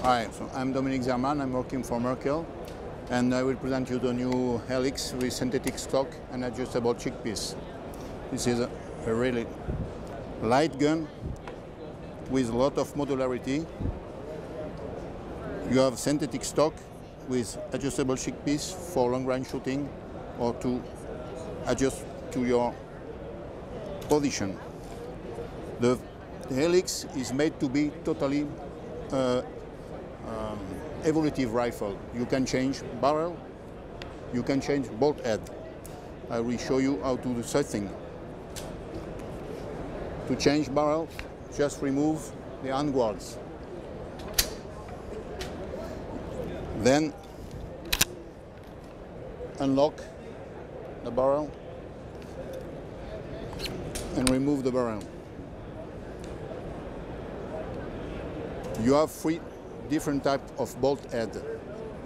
Hi, so I'm Dominic Zerman, I'm working for Merkel, and I will present you the new Helix with synthetic stock and adjustable cheekpiece. This is a really light gun with a lot of modularity. You have synthetic stock with adjustable cheekpiece for long-range shooting or to adjust to your position. The Helix is made to be totally evolutive rifle. You can change barrel, you can change bolt head. I will show you how to do the setting. To change barrel, just remove the hand guards. Then unlock the barrel and remove the barrel. You have three different types of bolt head.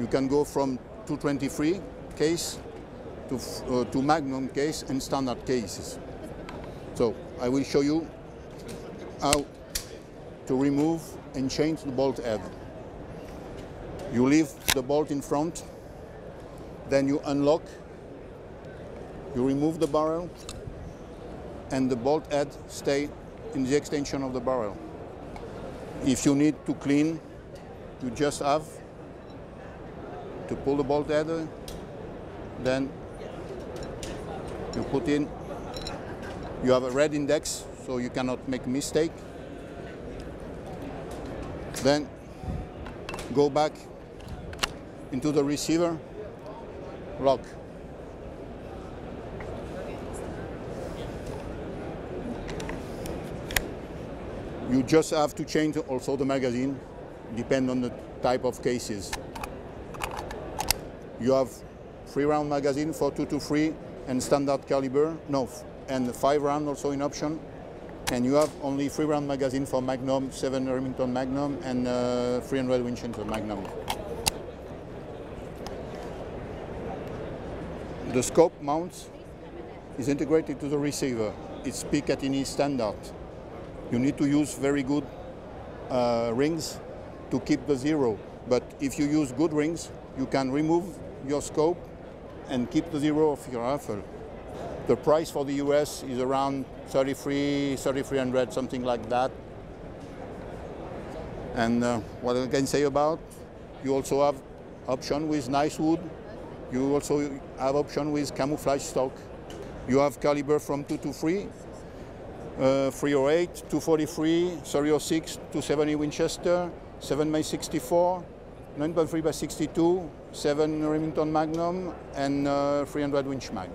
You can go from 223 case to Magnum case and standard cases. So I will show you how to remove and change the bolt head. You leave the bolt in front, then you unlock, you remove the barrel, and the bolt head stays in the extension of the barrel. If you need to clean, you just have to pull the bolt head, then you put in, you have a red index so you cannot make a mistake. Then go back into the receiver, lock. You just have to change also the magazine, depend on the type of cases. You have 3-round magazine for 223 and standard caliber, and 5-round also in option. And you have only 3-round magazine for Magnum, 7 Remington Magnum and 300 Winchester Magnum. The scope mount is integrated to the receiver. It's Picatinny standard. You need to use very good rings to keep the zero. But if you use good rings, you can remove your scope and keep the zero of your rifle. The price for the US is around $3,300, something like that. And what I can say about, you also have option with nice wood. You also have option with camouflage stock. You have caliber from 223. 308, 243, 306, 270 Winchester, 7x64, 9.3 by 62, 7 Remington Magnum, and 300 Winch Mag.